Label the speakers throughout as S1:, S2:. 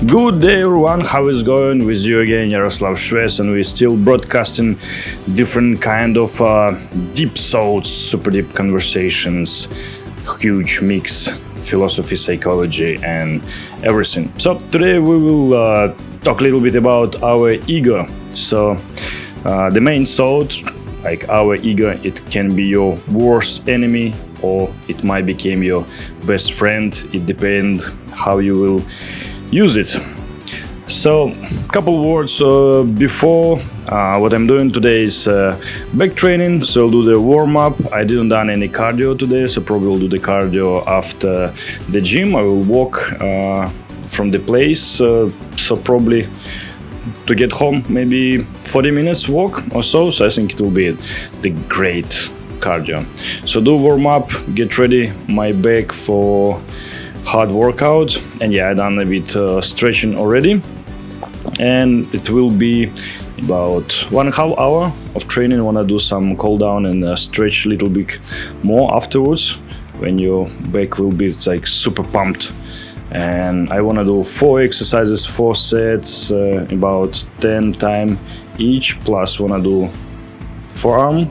S1: Good day everyone, how is going? With you again, Yaroslav Shves, and we're still broadcasting different kind of deep thoughts, super deep conversations, huge mix, philosophy, psychology and everything. So today we will talk a little bit about our ego. So the main thought, like our ego, it can be your worst enemy or it might become your best friend. It depends how you will use it. So couple words before what I'm doing today is back training, so I'll do the warm-up. I didn't done any cardio today, so probably will do the cardio after the gym. I will walk from the place, so probably to get home maybe 40 minutes walk or so I think it will be the great cardio. So do warm-up, get ready my back for hard workout, and yeah, I done a bit stretching already, and it will be about 1.5 hours of training. I want to do some cool down and stretch a little bit more afterwards when your back will be like super pumped. And I want to do 4 exercises, 4 sets, about 10 times each, plus want to do forearm,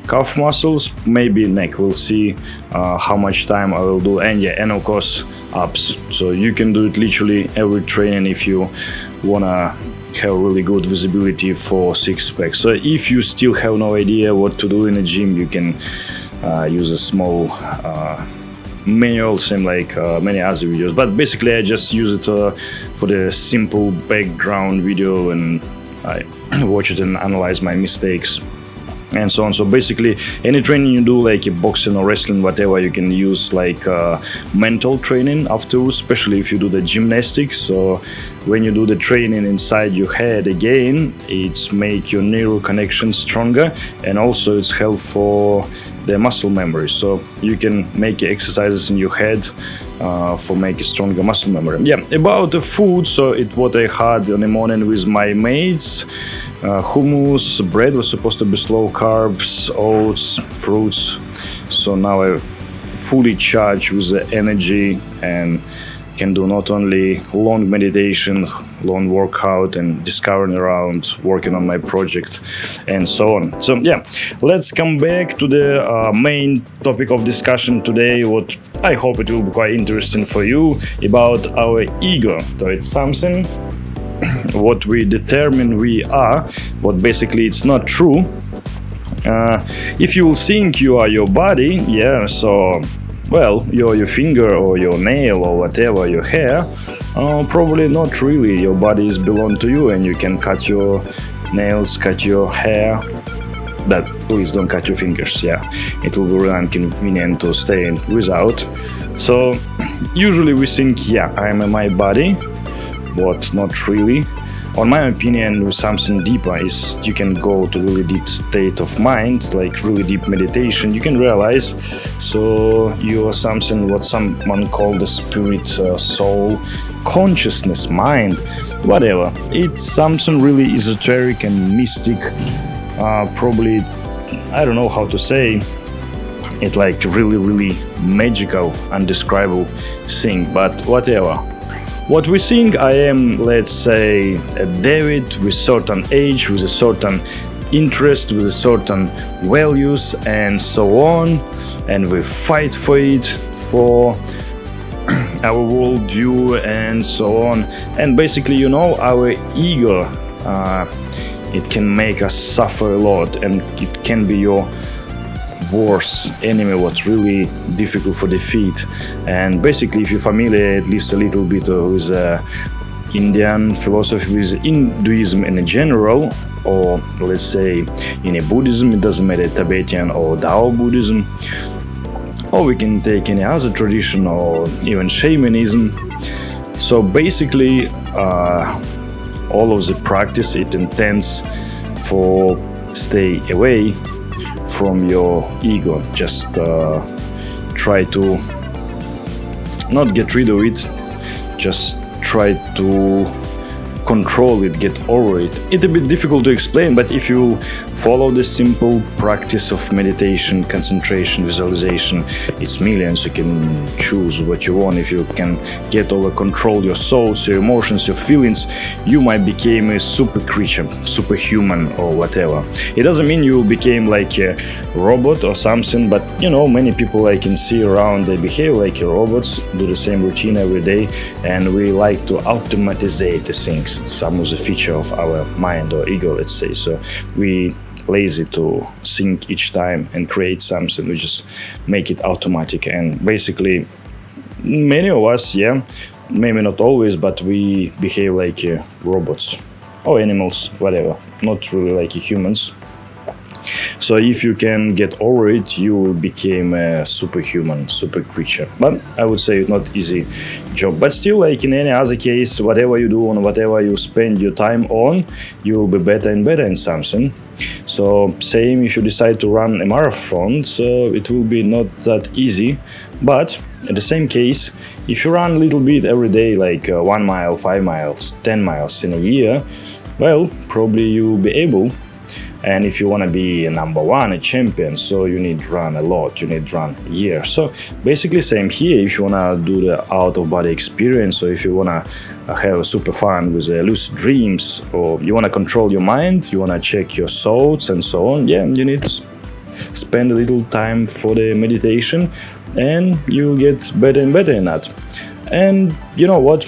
S1: calf muscles, maybe neck. We'll see how much time I will do, and yeah, and of course abs. So you can do it literally every training if you wanna have really good visibility for six-pack. So if you still have no idea what to do in a gym, you can use a small manual, same like many other videos, but basically I just use it for the simple background video, and I watch it and analyze my mistakes and so on. So basically any training you do, like boxing or wrestling, whatever, you can use like mental training afterwards, especially if you do the gymnastics. So when you do the training inside your head again, it's make your neural connection stronger, and also it's help for the muscle memory. So you can make exercises in your head for make a stronger muscle memory. Yeah, about the food, so it what I had in the morning with my mates. Hummus, bread was supposed to be slow carbs, oats, fruits. So now I'm fully charged with the energy and can do not only long meditation, long workout, and discovering around, working on my project and so on. So yeah, let's come back to the main topic of discussion today, what I hope it will be quite interesting for you, about our ego. So it's something what we determine we are, what basically it's not true. If you will think you are your body, yeah, so well, your finger or your nail or whatever, your hair, probably not really. Your body is belong to you, and you can cut your nails, cut your hair. But please don't cut your fingers, yeah, it will be really inconvenient to stay without. So usually we think, yeah, I am my body, but not really. On my opinion, with something deeper is you can go to really deep state of mind, like really deep meditation. You can realize, so you are something what someone called the spirit, soul, consciousness, mind, whatever. It's something really esoteric and mystic. Probably, I don't know how to say it, like really magical, undescribable thing, but whatever. What we think I am, let's say, a David with certain age, with a certain interest, with a certain values and so on, and we fight for it, for our worldview and so on. And basically, you know, our ego, it can make us suffer a lot, and it can be your worst enemy, what's really difficult for defeat. And basically, if you're familiar at least a little bit with Indian philosophy, with Hinduism in general, or let's say in a Buddhism, it doesn't matter, Tibetan or Tao Buddhism, or we can take any other tradition, or even shamanism. So basically all of the practice, it intends for stay away from your ego. Just try to not get rid of it, just try to control it, get over it. It's a bit difficult to explain, but if you follow the simple practice of meditation, concentration, visualization, it's millions. You can choose what you want. If you can get over control your thoughts, your emotions, your feelings, you might become a super creature, superhuman or whatever. It doesn't mean you became like a robot or something, but many people I can see around, they behave like robots, do the same routine every day, and we like to automatize the things. It's some of the feature of our mind or ego, let's say. So we lazy to think each time and create something. We just make it automatic, and basically many of us, maybe not always, but we behave like robots or animals, whatever, not really like humans. So if you can get over it, you will become a superhuman, super creature. But I would say it's not easy job. But still, like in any other case, whatever you do and whatever you spend your time on, you will be better and better in something. So same if you decide to run a marathon, so it will be not that easy. But in the same case, if you run a little bit every day, like 1 mile, 5 miles, 10 miles in a year, well, probably you will be able. And if you want to be a number one, a champion, so you need to run a lot, you need to run a year. So basically same here, if you want to do the out-of-body experience, or if you want to have super fun with lucid dreams, or you want to control your mind, you want to check your thoughts and so on, you need to spend a little time for the meditation, and you'll get better and better in that. And you know what?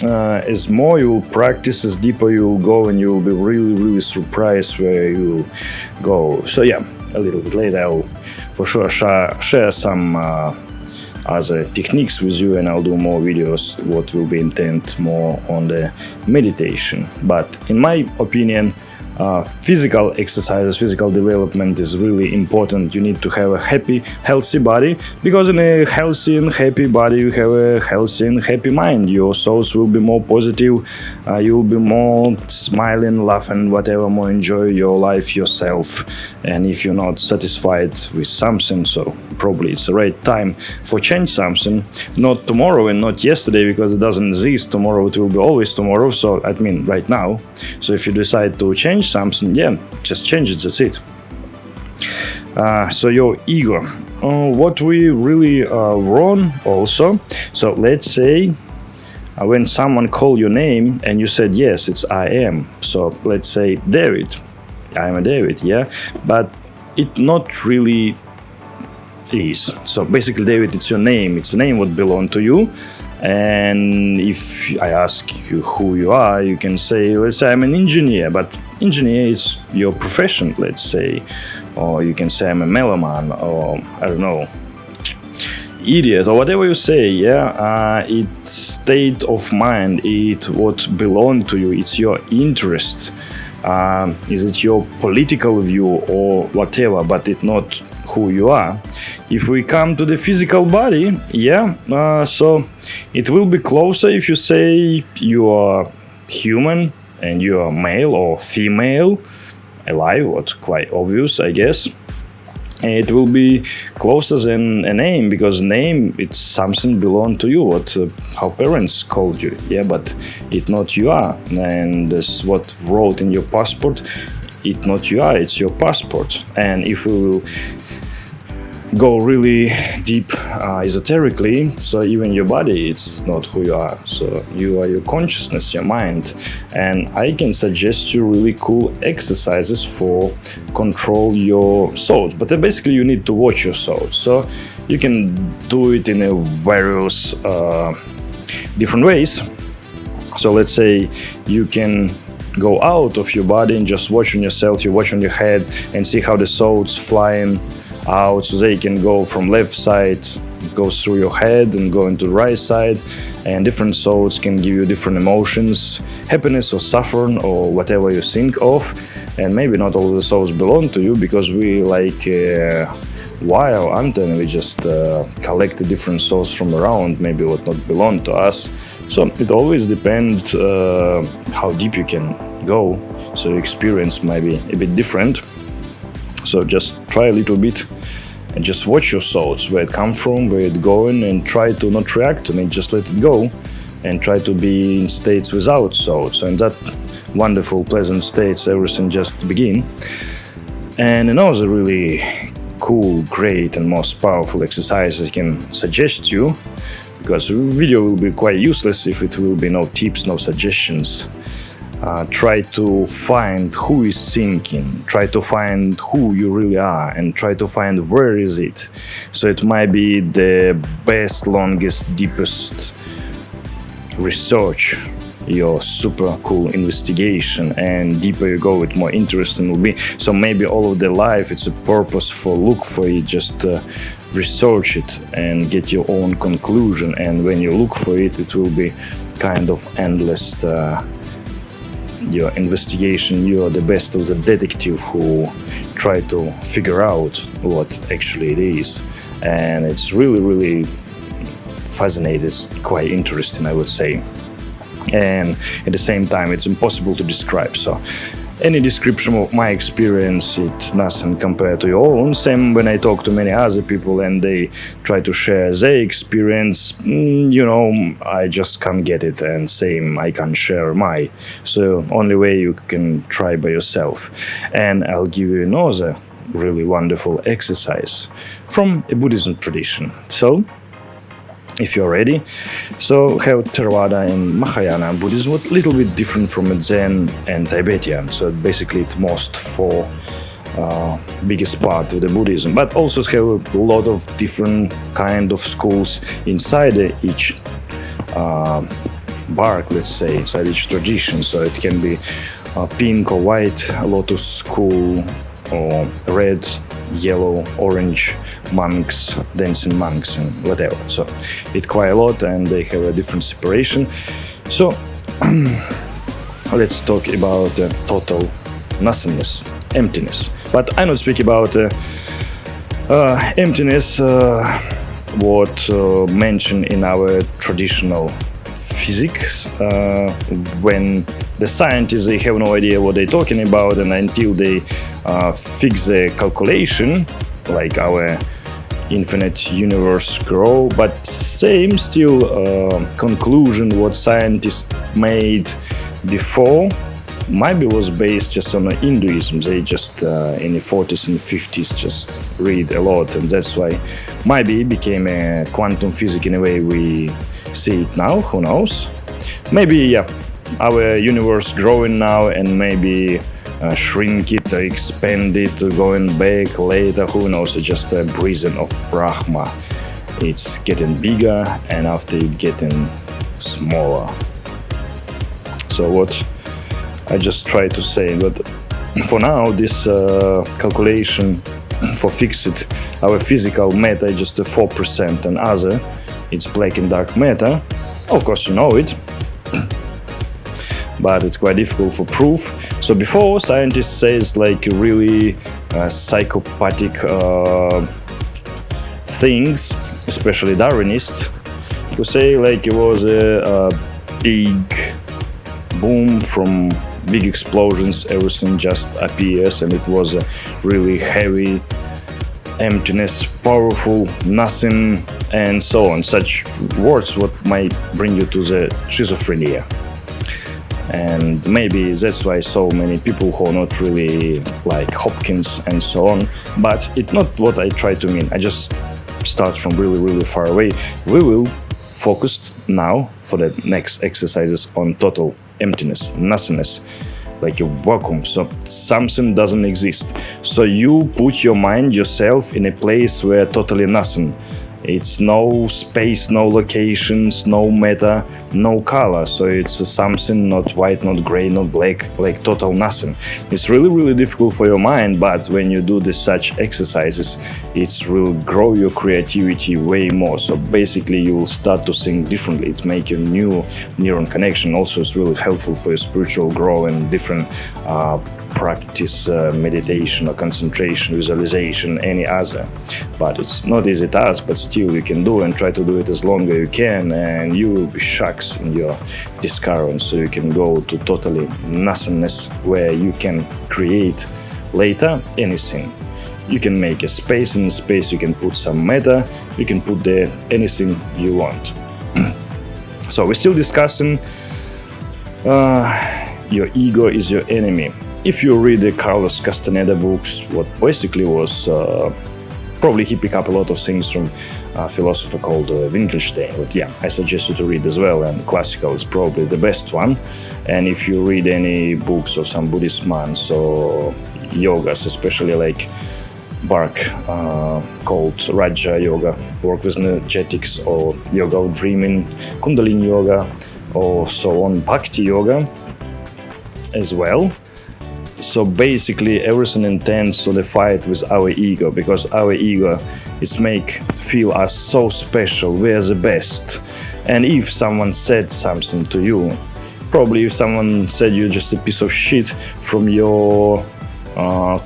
S1: As more you practice, as deeper you go, and you'll be really surprised where you go. So a little bit later I'll for sure share some other techniques with you, and I'll do more videos what will be intent more on the meditation. But in my opinion, physical exercises, physical development is really important. You need to have a happy, healthy body, because in a healthy and happy body you have a healthy and happy mind. Your thoughts will be more positive, you will be more smiling, laughing, whatever, more enjoy your life yourself. And if you're not satisfied with something, so probably it's the right time for change something. Not tomorrow and not yesterday, because it doesn't exist. Tomorrow it will be always tomorrow, so I mean right now. So if you decide to change something, just change it, that's it. So your ego, what we really wrong also. So let's say when someone call your name and you said yes, it's I am. So let's say David, I am a David, but it not really is. So basically David, it's your name, it's a name what belong to you. And if I ask you who you are, you can say, let's say I'm an engineer, but engineer is your profession, let's say. Or you can say I'm a meloman, or I don't know, idiot, or whatever you say, it's state of mind, it what belong to you, it's your interest. Is it your political view or whatever, but it's not who you are. If we come to the physical body, so it will be closer if you say you are human and you are male or female, alive, what's quite obvious, I guess. It will be closer than a name, because name, it's something belong to you, what how parents called you, but it not you are. And that's what wrote in your passport, it not you are, it's your passport. And if we will go really deep esoterically, so even your body, it's not who you are. So you are your consciousness, your mind. And I can suggest you really cool exercises for control your thoughts. But basically you need to watch your thoughts. So you can do it in a various different ways. So let's say you can go out of your body and just watch on yourself, you watch on your head and see how the thoughts flying out, so they can go from left side, go through your head and go into the right side, and different thoughts can give you different emotions, happiness or suffering or whatever you think of. And maybe not all the thoughts belong to you, because we like wire or antenna, we just collect the different thoughts from around, maybe what not belong to us. So it always depends how deep you can go, so your experience might be a bit different. So just try a little bit and just watch your thoughts, where it come from, where it going, and try to not react to it, just let it go. and try to be in states without thoughts. So in that wonderful, pleasant states, everything just begin. And another really cool, great, and most powerful exercise I can suggest you, because the video will be quite useless if it will be no tips, no suggestions. Try to find who is thinking, try to find who you really are, and try to find where is it. So it might be the best, longest, deepest research, your super cool investigation, and deeper you go, it more interesting will be. So maybe all of the life it's a purposeful look for it, just research it and get your own conclusion, and when you look for it, it will be kind of endless your investigation. You are the best of the detective who try to figure out what actually it is, and it's really fascinating. It's quite interesting, I would say, and at the same time it's impossible to describe. So any description of my experience, it's nothing compared to your own. Same when I talk to many other people and they try to share their experience, I just can't get it, and same, I can't share my. So only way you can try by yourself. And I'll give you another really wonderful exercise from a Buddhism tradition. So if you're ready, so have Theravada and Mahayana Buddhism, what a little bit different from Zen and Tibetan. So basically it's most for biggest part of the Buddhism, but also have a lot of different kind of schools inside each bark, let's say, inside each tradition. So it can be pink or white lotus school, or red, yellow, orange monks, dancing monks, and whatever. So it's quite a lot, and they have a different separation. So let's talk about total nothingness, emptiness. But I not speak about emptiness, what mentioned in our traditional physics, when the scientists, they have no idea what they're talking about, and until they fix the calculation, like our infinite universe grow, but same still conclusion what scientists made before maybe was based just on Hinduism. They just in the 40s and 50s just read a lot, and that's why maybe it became a quantum physics in a way we see it now. Who knows? Maybe our universe growing now, and maybe shrink it, expand it, going back later, who knows, it's just a breathing of Brahma. It's getting bigger, and after it getting smaller. So what I just try to say, but for now this calculation for fixed our physical matter is just a 4%, and other it's black and dark matter. Of course you know it, but it's quite difficult for proof. So before, scientists say it's like really psychopathic things, especially Darwinists, who say like it was a big boom from big explosions, everything just appears, and it was a really heavy emptiness, powerful, nothing, and so on. Such words what might bring you to the schizophrenia. And maybe that's why so many people who are not really like Hopkins and so on, but it's not what I try to mean. I just start from really far away. We will focus now for the next exercises on total emptiness, nothingness, like a vacuum. So something doesn't exist. So you put your mind, yourself in a place where totally nothing. It's no space, no locations, no matter, no color. So it's something not white, not gray, not black, like total nothing. It's really difficult for your mind, but when you do such exercises, it will grow your creativity way more. So basically you will start to think differently. It's making new neuron connection. Also it's really helpful for your spiritual growth and different practice, meditation or concentration, visualization, any other. But it's not easy task, but still you can do, and try to do it as long as you can, and you will be shocked in your discovery. So you can go to totally nothingness, where you can create later anything. You can make a space, in space you can put some matter, you can put there anything you want. So we're still discussing your ego is your enemy. If you read the Carlos Castaneda books, what basically was probably he picked up a lot of things from a philosopher called Wittgenstein. But yeah, I suggest you to read as well, and classical is probably the best one. And if you read any books of some Buddhist monks or yogas, especially like Bark, called Raja Yoga, work with energetics, or Yoga of Dreaming, Kundalini Yoga, or so on, Bhakti Yoga as well. So basically everything intends to the fight with our ego, because our ego is feel us so special, we are the best. And if someone said something to you, probably if someone said you're just a piece of shit from your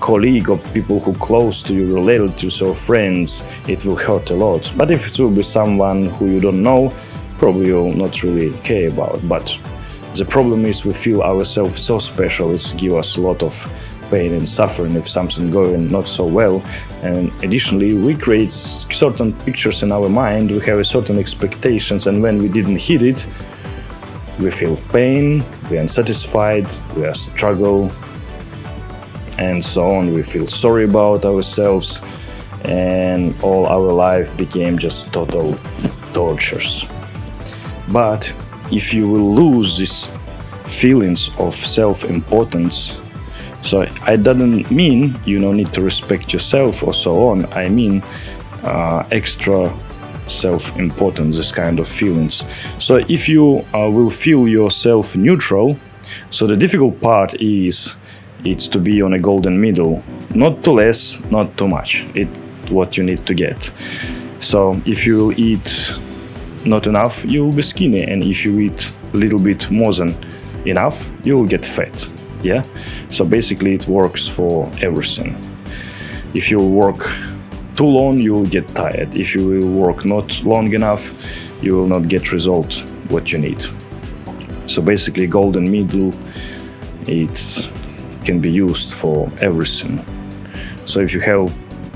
S1: colleague or people who close to you, relatives or friends, it will hurt a lot. But if it will be someone who you don't know, probably you'll not really care about. But the problem is we feel ourselves so special, it gives us a lot of pain and suffering if something going not so well. And additionally, we create certain pictures in our mind, we have certain expectations, and when we didn't hit it, we feel pain, we are unsatisfied, we are struggle, and so on. We feel sorry about ourselves, and all our life became just total tortures. But if you will lose these feelings of self-importance, so I don't mean you don't need to respect yourself or so on, I mean extra self-importance, this kind of feelings. So if you will feel yourself neutral, so the difficult part is it's to be on a golden middle, not too less, not too much. It's what you need to get. So if you will eat not enough, you will be skinny, and if you eat a little bit more than enough, you will get fat. Yeah. So basically, it works for everything. If you work too long, you will get tired. If you will work not long enough, you will not get result what you need. So basically, golden middle, it can be used for everything. So if you have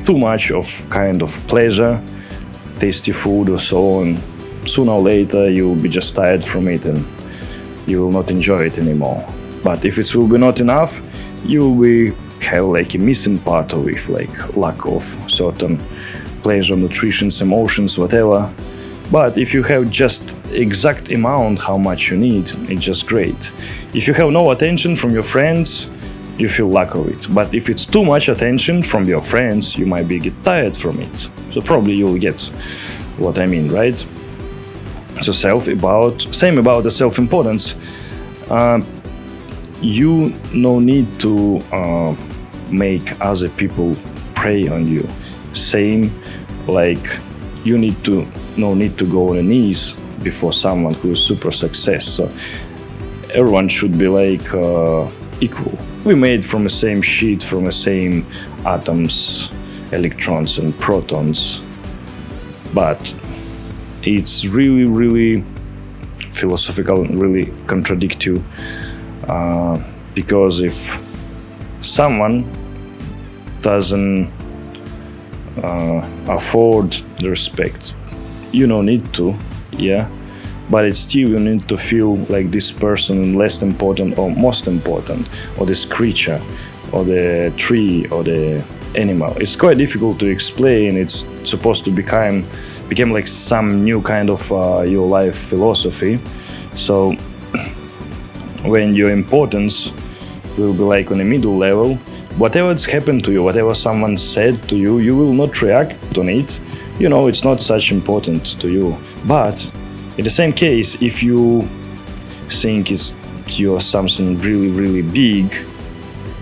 S1: too much of kind of pleasure, tasty food or so on, sooner or later you will be just tired from it and you will not enjoy it anymore. But if it will be not enough, you will have like a missing part of it, like lack of certain pleasure, nutrition, emotions, whatever. But if you have just exact amount how much you need, it's just great. If you have no attention from your friends, you feel lack of it. But if it's too much attention from your friends, you might get tired from it. So probably you'll get what I mean, right? So same about the self-importance. You no need to make other people prey on you. Same like you no need to go on the knees before someone who is super success. So everyone should be like equal. We made from the same sheet, from the same atoms, electrons and protons. But it's really, really philosophical, really contradictory. Because if someone doesn't afford the respect, you don't need to, yeah, but it's still you need to feel like this person is less important or most important, or this creature, or the tree, or the animal. It's quite difficult to explain. It's supposed to become like some new kind of your life philosophy. So when your importance will be like on a middle level, whatever's happened to you, whatever someone said to you, you will not react on it. You know, it's not such important to you. But in the same case, if you think you're something really, really big,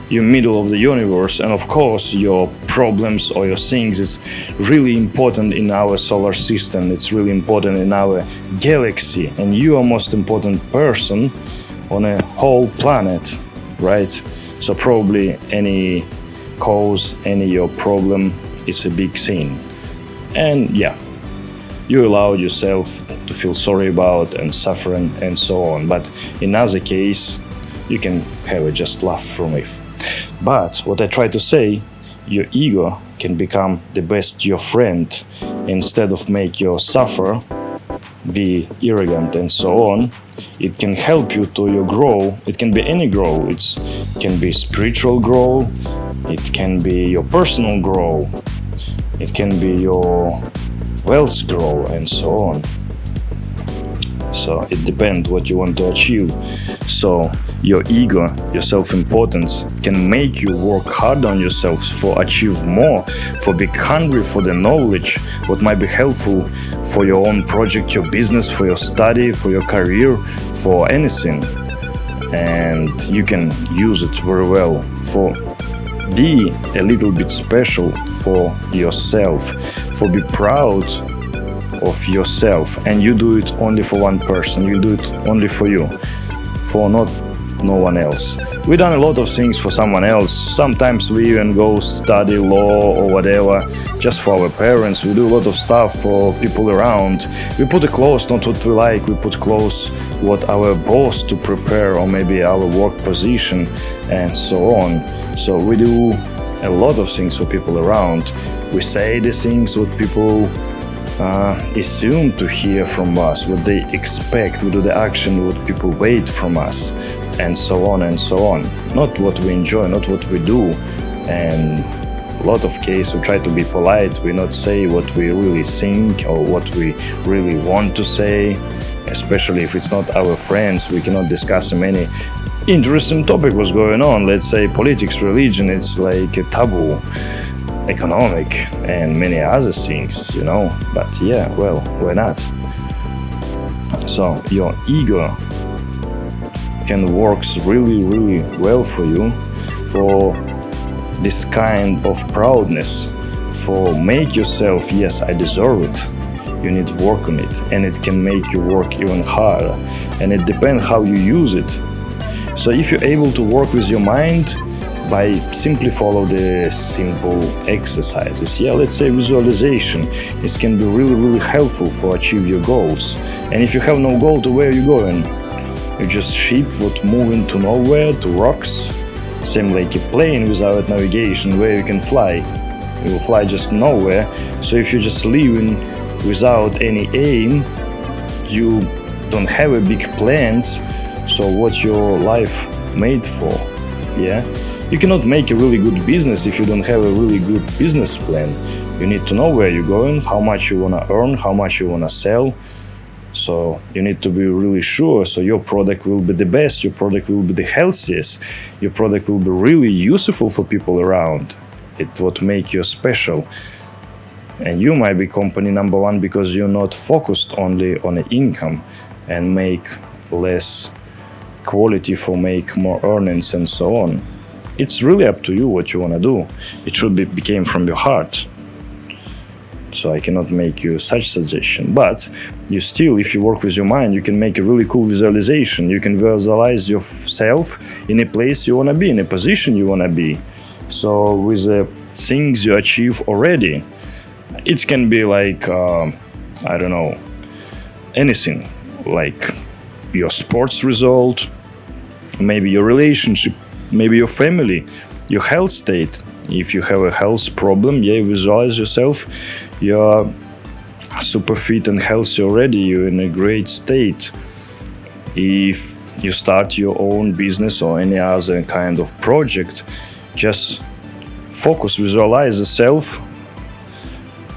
S1: you're middle of the universe, and of course your problems or your things is really important in our solar system, it's really important in our galaxy, and you are most important person on a whole planet, right? So probably any cause, any your problem, it's a big thing. And yeah, you allow yourself to feel sorry about and suffering and so on. But in other case, you can have a just laugh from it. But what I try to say, your ego can become the best your friend. Instead of make you suffer, be arrogant and so on. It can help you to your grow. It can be any grow. It can be spiritual grow. It can be your personal grow. It can be your wealth grow and so on. So it depends what you want to achieve. So your ego, your self-importance can make you work hard on yourself for achieve more, for be hungry for the knowledge, what might be helpful for your own project, your business, for your study, for your career, for anything. And you can use it very well for be a little bit special for yourself, for be proud of yourself, and you do it only for one person, you do it only for you, for no one else. We done a lot of things for someone else. Sometimes we even go study law or whatever just for our parents. We do a lot of stuff for people around. We put the clothes not what we like, we put clothes what our boss to prepare, or maybe our work position and so on. So we do a lot of things for people around. We say the things what people assume to hear from us, what they expect. We do the action what people wait from us, and so on and so on. Not what we enjoy, not what we do. And a lot of cases we try to be polite. We not say what we really think or what we really want to say, especially if it's not our friends. We cannot discuss many interesting topic what's going on. Let's say politics, religion, it's like a taboo. Economic and many other things, you know. But yeah, well, why not? So your ego can works really, really well for you, for this kind of proudness, for make yourself, yes, I deserve it. You need to work on it, and it can make you work even harder. And it depends how you use it. So if you're able to work with your mind by simply follow the simple exercises, yeah, let's say visualization, it can be really, really helpful for achieve your goals. And if you have no goal, to where are you going? You just ship what moving to nowhere, to rocks, same like a plane without navigation, where you can fly. You will fly just nowhere. So if you're just living without any aim, you don't have a big plans. So what's your life made for? Yeah, you cannot make a really good business if you don't have a really good business plan. You need to know where you're going, how much you want to earn, how much you want to sell. So you need to be really sure. So your product will be the best, your product will be the healthiest, your product will be really useful for people around. It would make you special. And you might be company number one because you're not focused only on the income and make less quality for make more earnings and so on. It's really up to you what you want to do. It should be became from your heart. So I cannot make you such suggestion, but you still, if you work with your mind, you can make a really cool visualization. You can visualize yourself in a place you want to be, in a position you want to be. So with the things you achieve already, it can be like, I don't know, anything, like your sports result, maybe your relationship, maybe your family, your health state. If you have a health problem, yeah, visualize yourself, you're super fit and healthy already, you're in a great state. If you start your own business or any other kind of project, just focus, visualize yourself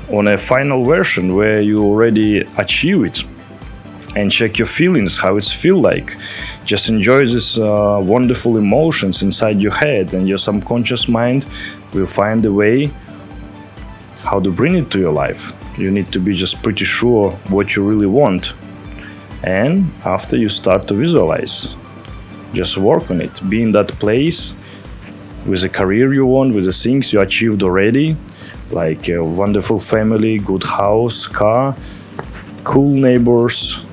S1: on a final version where you already achieve it, and check your feelings, how it's feel like. Just enjoy these wonderful emotions inside your head, and your subconscious mind will find a way how to bring it to your life. You need to be just pretty sure what you really want. And after you start to visualize, just work on it. Be in that place with the career you want, with the things you achieved already, like a wonderful family, good house, car, cool neighbors,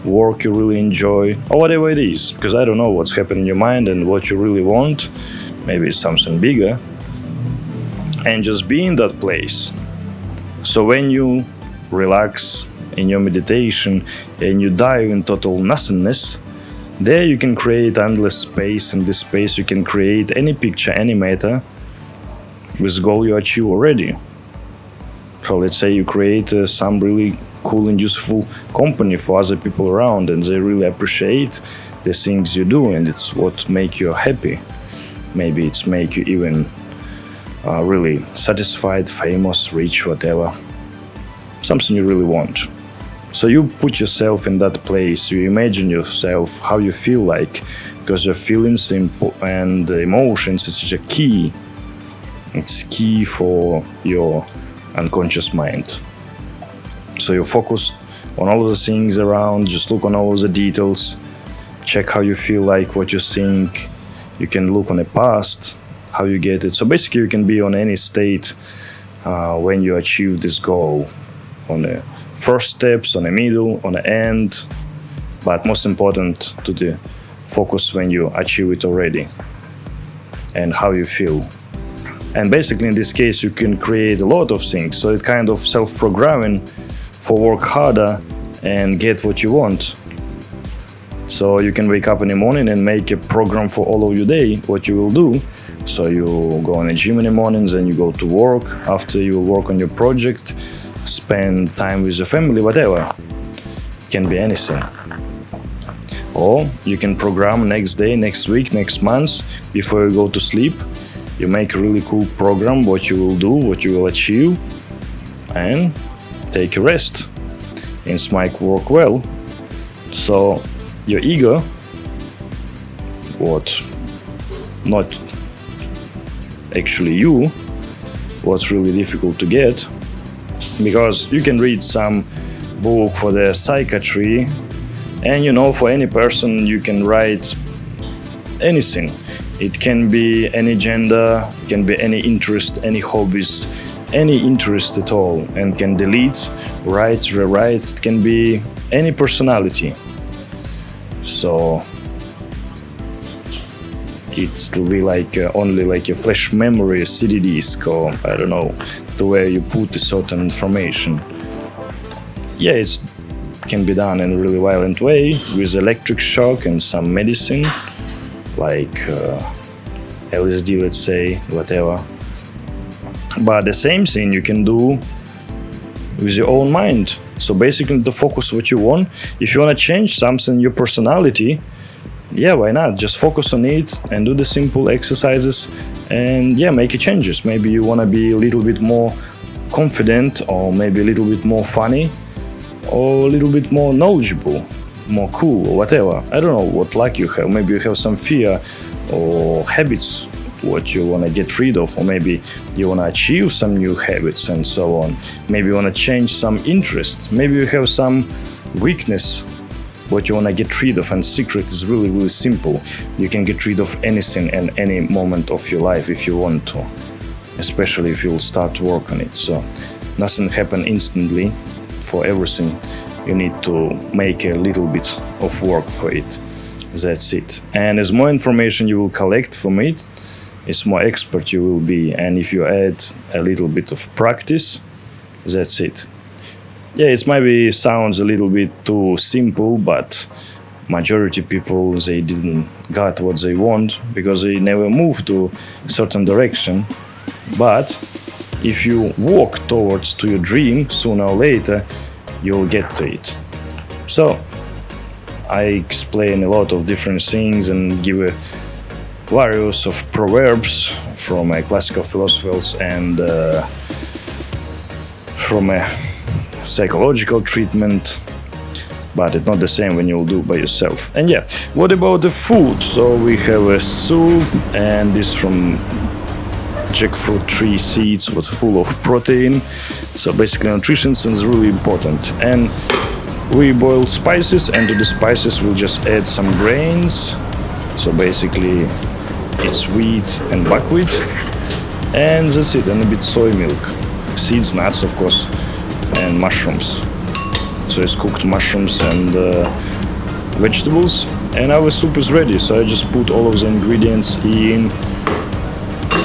S1: work you really enjoy, or whatever it is, because I don't know what's happening in your mind and what you really want. Maybe it's something bigger. And just be in that place. So when you relax in your meditation and you dive in total nothingness, there you can create endless space. In this space you can create any picture, any matter with goal you achieve already. So let's say you create some really cool and useful company for other people around, and they really appreciate the things you do, and it's what make you happy. Maybe it's make you even really satisfied, famous, rich, whatever. Something you really want. So you put yourself in that place, you imagine yourself how you feel like, because your feelings and emotions is such a key. It's key for your unconscious mind. So you focus on all of the things around, just look on all of the details, check how you feel like, what you think. You can look on the past, how you get it. So basically you can be on any state when you achieve this goal, on the first steps, on the middle, on the end, but most important to the focus when you achieve it already and how you feel. And basically in this case you can create a lot of things, so it's kind of self-programming for work harder and get what you want. So you can wake up in the morning and make a program for all of your day, what you will do. So you go on the gym in the mornings, and you go to work. After you work on your project, spend time with your family, whatever. It can be anything. Or you can program next day, next week, next month, before you go to sleep. You make a really cool program, what you will do, what you will achieve, and take a rest. It might work well. So your ego, what not actually you, what's really difficult to get, because you can read some book for the psychiatry, and for any person you can write anything. It can be any gender, it can be any interest, any hobbies, any interest at all, and can delete, write, rewrite. It can be any personality. So it will be like only like a flash memory, CD disk, or I don't know, the way you put a certain information. Yeah, it can be done in a really violent way with electric shock and some medicine, like LSD, let's say, whatever. But the same thing you can do with your own mind. So basically to focus what you want. If you want to change something, your personality, yeah, why not? Just focus on it and do the simple exercises and make your changes. Maybe you want to be a little bit more confident, or maybe a little bit more funny, or a little bit more knowledgeable, more cool, or whatever. I don't know what luck you have. Maybe you have some fear or habits what you want to get rid of, or maybe you want to achieve some new habits and so on. Maybe you want to change some interest. Maybe you have some weakness what you want to get rid of, and secret is really, really simple. You can get rid of anything in any moment of your life if you want to, especially if you'll start to work on it. So nothing happens instantly. For everything you need to make a little bit of work for it. That's it. And as more information you will collect from it, it's more expert you will be. And if you add a little bit of practice, that's it. Yeah, it maybe sounds a little bit too simple, but majority people, they didn't got what they want because they never moved to a certain direction. But if you walk towards to your dream, sooner or later you'll get to it. So I explain a lot of different things and give a various of proverbs from classical philosophers and from a psychological treatment, but it's not the same when you'll do by yourself. And yeah, what about the food? So we have a soup, and this from jackfruit tree seeds, was full of protein. So basically nutrition is really important. And we boil spices, and to the spices we'll just add some grains. So basically it's wheat and buckwheat, and that's it, and a bit soy milk, seeds, nuts of course, and mushrooms. So it's cooked mushrooms and vegetables, and our soup is ready. So I just put all of the ingredients in,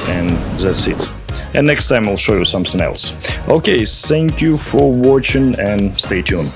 S1: and that's it. And next time I'll show you something else. Okay, thank you for watching and stay tuned.